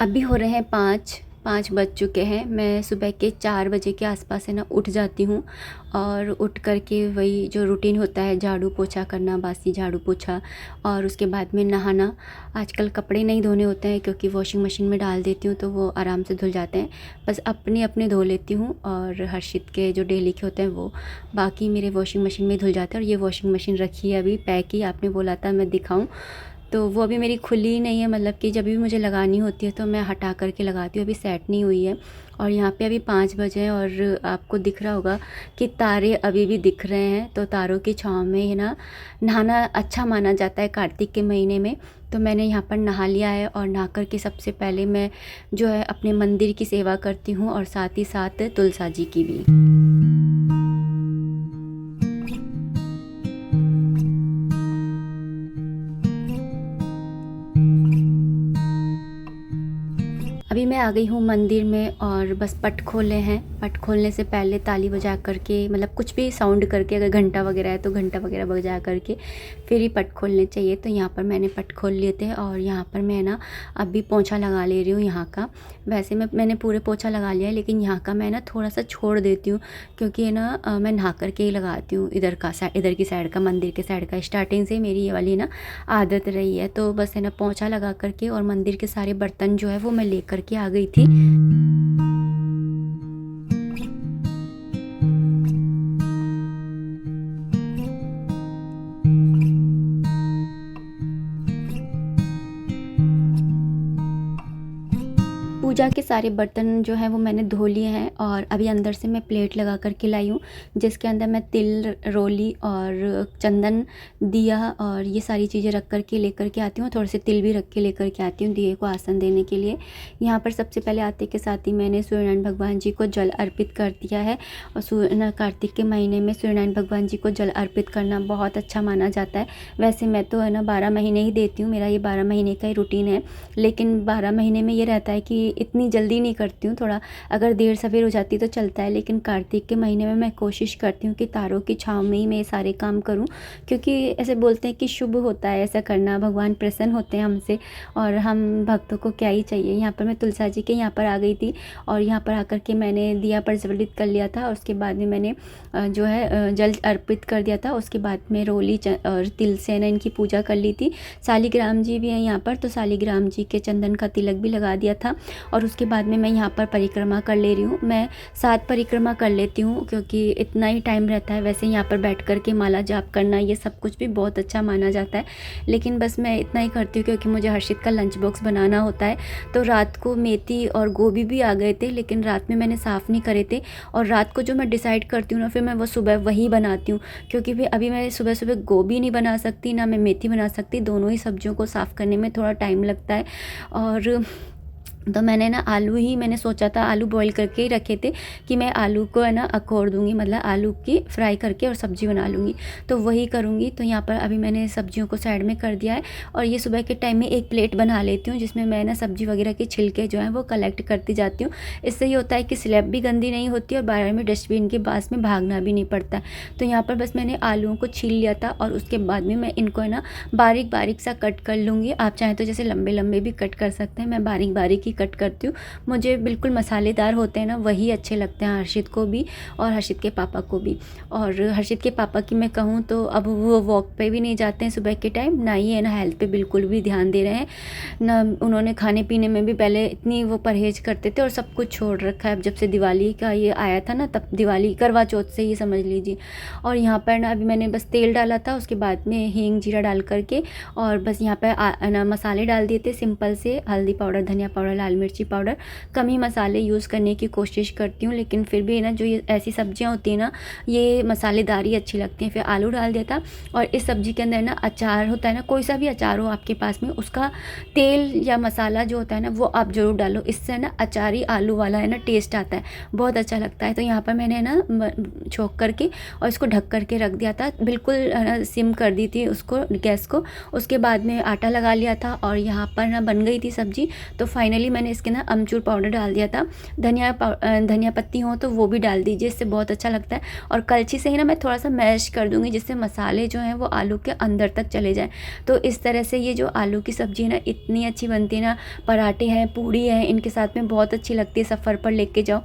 अभी हो रहे हैं 5 बज चुके हैं। मैं सुबह के 4 बजे के आसपास है ना उठ जाती हूँ और उठ कर के वही जो रूटीन होता है, झाड़ू पोछा करना, बासी झाड़ू पोछा, और उसके बाद में नहाना। आजकल कपड़े नहीं धोने होते हैं क्योंकि वॉशिंग मशीन में डाल देती हूँ तो वो आराम से धुल जाते हैं। बस अपने अपने धो लेती हूँ और हर्षित के जो डेली के होते हैं वो बाकी मेरे वॉशिंग मशीन में धुल जाते हैं। और ये वॉशिंग मशीन रखी है अभी पैक ही, आपने बोला था मैं दिखाऊँ, तो वो अभी मेरी खुली ही नहीं है। मतलब कि जब भी मुझे लगानी होती है तो मैं हटा कर के लगाती हूँ, अभी सेट नहीं हुई है। और यहाँ पे अभी 5 बजे हैं और आपको दिख रहा होगा कि तारे अभी भी दिख रहे हैं। तो तारों की छाँव में है ना नहाना अच्छा माना जाता है कार्तिक के महीने में। तो मैंने यहाँ पर नहा लिया है और नहा कर के सबसे पहले मैं जो है अपने मंदिर की सेवा करती हूँ और साथ ही साथ तुलसा जी की भी। अभी मैं आ गई हूँ मंदिर में और बस पट खोले हैं। पट खोलने से पहले ताली बजा करके, मतलब कुछ भी साउंड करके, अगर घंटा वगैरह है तो घंटा वगैरह बजा करके फिर ही पट खोलने चाहिए। तो यहाँ पर मैंने पट खोल लिए थे और यहाँ पर मैं ना अभी पोंछा लगा ले रही हूँ यहाँ का। वैसे मैंने पूरे पोंछा लगा लिया है, लेकिन यहाँ का मैं ना थोड़ा सा छोड़ देती हूँ क्योंकि है ना मैं नहा करके ही लगाती हूँ इधर की साइड का, मंदिर के साइड का। स्टार्टिंग से मेरी ये वाली ना आदत रही है। तो बस है ना पोंछा लगा करके और मंदिर के सारे बर्तन जो है वो मैं ले करके आ गई थी। पूजा के सारे बर्तन जो हैं वो मैंने धो लिए हैं और अभी अंदर से मैं प्लेट लगा कर के लाई हूँ, जिसके अंदर मैं तिल, रोली और चंदन, दिया और ये सारी चीज़ें रख कर के लेकर के आती हूँ। थोड़े से तिल भी रख के लेकर के आती हूँ दिए को आसन देने के लिए। यहाँ पर सबसे पहले आते के साथ ही मैंने सूर्यनारायण भगवान जी को जल अर्पित कर दिया है। और कार्तिक के महीने में सूर्यनारायण भगवान जी को जल अर्पित करना बहुत अच्छा माना जाता है। वैसे मैं तो है ना 12 महीने ही देती हूँ, मेरा ये 12 महीने का ही रूटीन है। लेकिन 12 महीने में ये रहता है कि इतनी जल्दी नहीं करती हूँ, थोड़ा अगर देर सवेर हो जाती तो चलता है। लेकिन कार्तिक के महीने में मैं कोशिश करती हूँ कि तारों की छाँव में ही मैं ये सारे काम करूँ, क्योंकि ऐसे बोलते हैं कि शुभ होता है ऐसा करना, भगवान प्रसन्न होते हैं हमसे और हम भक्तों को क्या ही चाहिए। यहाँ पर मैं तुलसा जी के यहाँ पर आ गई थी और यहाँ पर आकर के मैंने दिया प्रज्वलित कर लिया था और उसके बाद में मैंने जो है जल अर्पित कर दिया था। उसके बाद में रोली और तिल से ना इनकी पूजा कर ली थी। शालिग्राम जी भी हैं यहाँ पर, तो शालिग्राम जी के चंदन का तिलक भी लगा दिया था। और उसके बाद में मैं यहाँ पर परिक्रमा कर ले रही हूँ। मैं 7 परिक्रमा कर लेती हूँ क्योंकि इतना ही टाइम रहता है। वैसे यहाँ पर बैठ कर के माला जाप करना ये सब कुछ भी बहुत अच्छा माना जाता है, लेकिन बस मैं इतना ही करती हूँ क्योंकि मुझे हर्षित का लंच बॉक्स बनाना होता है। तो रात को मेथी और गोभी भी आ गए थे, लेकिन रात में मैंने साफ़ नहीं करे थे और रात को जो मैं डिसाइड करती हूँ ना फिर मैं वो सुबह वही बनाती हूँ, क्योंकि फिर अभी मैं सुबह सुबह गोभी नहीं बना सकती ना मैं मेथी बना सकती। दोनों ही सब्जियों को साफ़ करने में थोड़ा टाइम लगता है। और तो मैंने ना आलू ही, मैंने सोचा था आलू बॉईल करके ही रखे थे कि मैं आलू को है ना अखोड़ दूँगी, मतलब आलू की फ्राई करके और सब्ज़ी बना लूँगी, तो वही करूँगी। तो यहाँ पर अभी मैंने सब्जियों को साइड में कर दिया है और ये सुबह के टाइम में एक प्लेट बना लेती हूँ जिसमें मैं ना सब्ज़ी वगैरह के छिलके जो हैं वो कलेक्ट करती जाती हूँ। इससे ये होता है कि स्लैब भी गंदी नहीं होती और बाहर में डस्टबिन के पास में भागना भी नहीं पड़ता। तो यहाँ पर बस मैंने आलूओं को छील लिया था और उसके बाद में मैं इनको है ना बारीक बारीक सा कट कर लूँगी। आप चाहें तो जैसे लंबे लंबे भी कट कर सकते हैं, मैं बारीक बारीक ही कट करती हूँ। मुझे बिल्कुल मसालेदार होते हैं ना वही अच्छे लगते हैं, हर्षित को भी और हर्षित के पापा को भी। और हर्षित के पापा की मैं कहूँ तो अब वो वॉक पे भी नहीं जाते हैं सुबह के टाइम, ना ही है ना हेल्थ पे बिल्कुल भी ध्यान दे रहे हैं, ना उन्होंने खाने पीने में भी पहले इतनी वो परहेज करते थे और सब कुछ छोड़ रखा है। अब जब से दिवाली का ये आया था ना, तब दिवाली करवा चौथ से ये समझ लीजिए। और यहाँ पर ना अभी मैंने बस तेल डाला था, उसके बाद में हींग जीरा डाल करके और बस यहाँ पर ना मसाले डाल दिए थे सिंपल से, हल्दी पाउडर, धनिया पाउडर, लाल मिर्ची पाउडर। कम ही मसाले यूज़ करने की कोशिश करती हूँ, लेकिन फिर भी ना जो ये ऐसी सब्जियाँ होती हैं ना ये मसालेदार ही अच्छी लगती हैं। फिर आलू डाल दिया था और इस सब्ज़ी के अंदर ना अचार होता है ना, कोई सा भी अचार हो आपके पास में, उसका तेल या मसाला जो होता है ना वो आप ज़रूर डालो। इससे ना अचारी आलू वाला है ना टेस्ट आता है, बहुत अच्छा लगता है। तो यहाँ पर मैंने ना छोंक करके और इसको ढक करके रख दिया था, बिल्कुल सिम कर दी थी उसको, गैस को। उसके बाद में आटा लगा लिया था और यहाँ पर ना बन गई थी सब्ज़ी। तो फाइनली मैंने इसके ना अमचूर पाउडर डाल दिया था। धनिया पत्ती हो तो वो भी डाल दीजिए, इससे बहुत अच्छा लगता है। और कलछी से ही ना मैं थोड़ा सा मैश कर दूँगी, जिससे मसाले जो हैं वो आलू के अंदर तक चले जाएँ। तो इस तरह से ये जो आलू की सब्ज़ी है ना, इतनी अच्छी बनती है ना। पराठे हैं, पूड़ी है, इनके साथ में बहुत अच्छी लगती है, सफ़र पर लेके जाओ।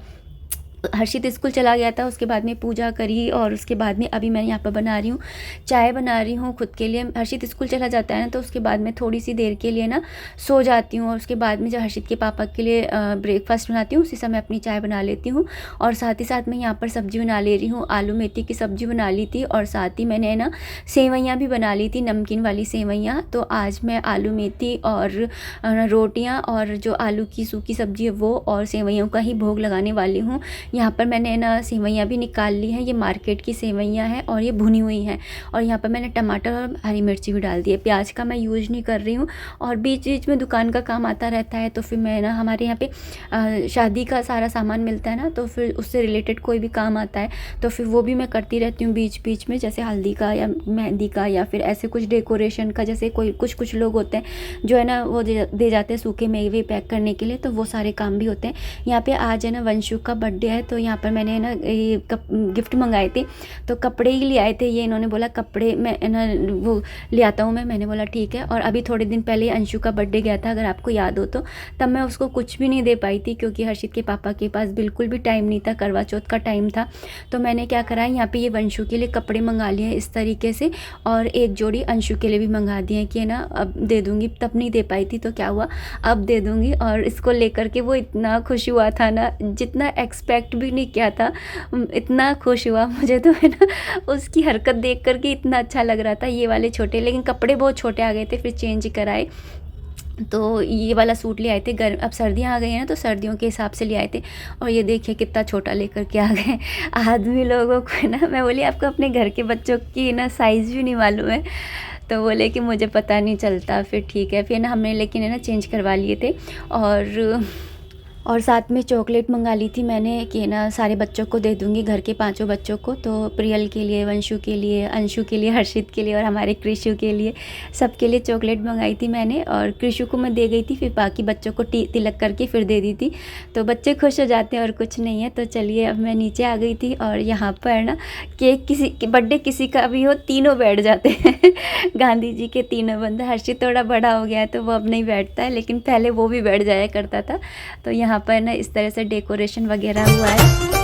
हर्षित स्कूल चला गया था, उसके बाद में पूजा करी और उसके बाद में अभी मैं यहाँ पर बना रही हूँ, चाय बना रही हूँ खुद के लिए। हर्षित स्कूल चला जाता है ना, तो उसके बाद में थोड़ी सी देर के लिए ना सो जाती हूँ, और उसके बाद में जब हर्षित के पापा के लिए ब्रेकफास्ट बनाती हूँ, उसी समय अपनी चाय बना लेती हूँ। और साथ ही साथ मैं यहाँ पर सब्ज़ी बना ले रही हूँ, आलू मेथी की सब्ज़ी बना ली थी, और साथ ही मैंने ना सेवइयाँ भी बना ली थी, नमकीन वाली सेवइयाँ। तो आज मैं आलू मेथी और रोटियाँ और जो आलू की सूखी सब्ज़ी है वो और सेवइयों का ही भोग लगाने वाली हूँ। यहाँ पर मैंने ना सेवइयाँ भी निकाल ली हैं, ये मार्केट की सेवइयाँ हैं और ये भुनी हुई हैं। और यहाँ पर मैंने टमाटर और हरी मिर्ची भी डाल दी है, प्याज का मैं यूज़ नहीं कर रही हूँ। और बीच बीच में दुकान का काम आता रहता है, तो फिर मैं ना, हमारे यहाँ पे शादी का सारा सामान मिलता है ना, तो फिर उससे रिलेटेड कोई भी काम आता है तो फिर वो भी मैं करती रहती हूँ बीच बीच में, जैसे हल्दी का या मेहंदी का या फिर ऐसे कुछ डेकोरेशन का। जैसे कोई कुछ लोग होते हैं जो है ना, वो दे जाते हैं सूखे मेवे पैक करने के लिए, तो वो सारे काम भी होते हैं। यहाँ पे आज है ना वंशु का बर्थडे है, तो यहाँ पर मैंने ना ये गिफ्ट मंगाए थे, तो कपड़े ही ले आए थे। ये इन्होंने बोला कपड़े मैं ना वो ले आता हूँ मैंने बोला ठीक है। और अभी थोड़े दिन पहले अंशु का बर्थडे गया था, अगर आपको याद हो तो, तब मैं उसको कुछ भी नहीं दे पाई थी, क्योंकि हर्षित के पापा के पास बिल्कुल भी टाइम नहीं था, करवा चौथ का टाइम था। तो मैंने क्या करा, यहाँ पे ये वंशु के लिए कपड़े मंगा लिए इस तरीके से, और एक जोड़ी अंशु के लिए भी मंगा दिए हैं कि ना अब दे दूँगी, तब नहीं दे पाई थी तो क्या हुआ, अब दे दूँगी। और इसको लेकर के वो इतना खुश हुआ था ना, जितना एक्सपेक्ट भी नहीं किया था, इतना खुश हुआ। मुझे तो है ना उसकी हरकत देख करके इतना अच्छा लग रहा था। ये वाले छोटे, लेकिन कपड़े बहुत छोटे आ गए थे, फिर चेंज कराए। तो ये वाला सूट ले आए थे, अब सर्दियाँ आ गई हैं ना, तो सर्दियों के हिसाब से ले आए थे। और ये देखिए कितना छोटा लेकर के आ गए। आदमी लोगों को ना, मैं बोली आपको अपने घर के बच्चों की ना साइज़ भी नहीं मालूम है, तो बोले कि मुझे पता नहीं चलता। फिर ठीक है, फिर ना हमने लेकिन है ना चेंज करवा लिए थे। और साथ में चॉकलेट मंगा ली थी मैंने कि ना सारे बच्चों को दे दूँगी, घर के 5 बच्चों को। तो प्रियल के लिए, वंशु के लिए, अंशु के लिए, हर्षित के लिए और हमारे कृषु के लिए, सबके लिए चॉकलेट मंगाई थी मैंने। और कृषु को मैं दे गई थी, फिर बाकी बच्चों को तिलक करके फिर दे दी थी। तो बच्चे खुश हो जाते हैं और कुछ नहीं है। तो चलिए, अब मैं नीचे आ गई थी, और यहाँ पर ना केक, किसी बर्थडे किसी का भी हो, तीनों बैठ जाते हैं। गांधी जी के तीनों बंदे। हर्षित थोड़ा बड़ा हो गया है तो वो अब नहीं बैठता है, लेकिन पहले वो भी बैठ जाया करता था। तो यहाँ पर ना इस तरह से डेकोरेशन वगैरह हुआ है।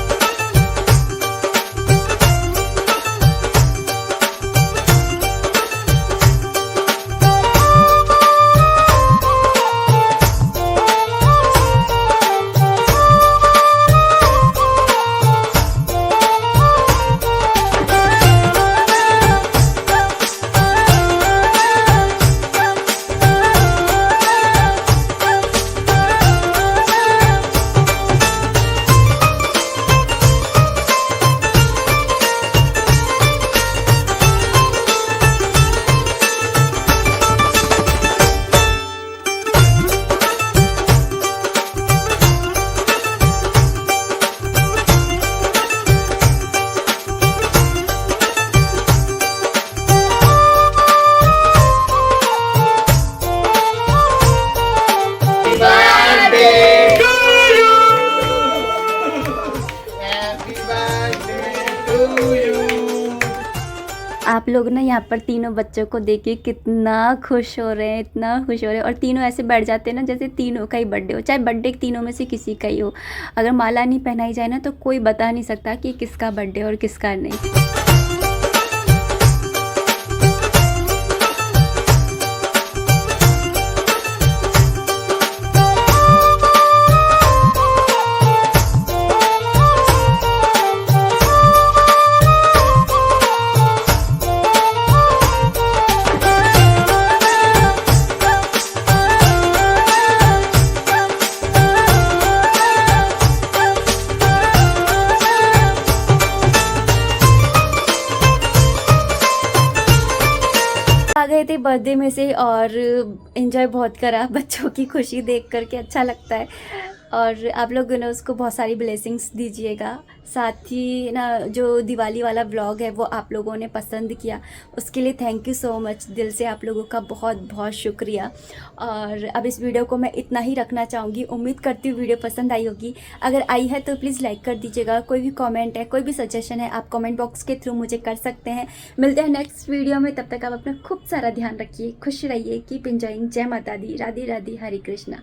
आप लोग ना यहाँ पर तीनों बच्चों को देखिए कितना खुश हो रहे हैं, इतना खुश हो रहे हैं। और तीनों ऐसे बैठ जाते हैं ना जैसे तीनों का ही बर्थडे हो, चाहे बर्थडे तीनों में से किसी का ही हो। अगर माला नहीं पहनाई जाए ना, तो कोई बता नहीं सकता कि किसका बर्थडे और किसका नहीं। आ गए थे बर्थडे में से और एंजॉय बहुत करा। बच्चों की खुशी देख करके अच्छा लगता है। और आप लोग ना उसको बहुत सारी ब्लेसिंग्स दीजिएगा। साथ ही ना जो दिवाली वाला व्लॉग है वो आप लोगों ने पसंद किया, उसके लिए थैंक यू सो मच, दिल से आप लोगों का बहुत बहुत शुक्रिया। और अब इस वीडियो को मैं इतना ही रखना चाहूँगी। उम्मीद करती हूँ वीडियो पसंद आई होगी। अगर आई है तो प्लीज़ लाइक कर दीजिएगा। कोई भी कमेंट है, कोई भी सजेशन है, आप कमेंट बॉक्स के थ्रू मुझे कर सकते हैं। मिलते हैं नेक्स्ट वीडियो में, तब तक आप अपना खूब सारा ध्यान रखिए, खुश रहिए, कीप एंजॉइंग। जय माता दी, राधे राधे, हरे कृष्णा।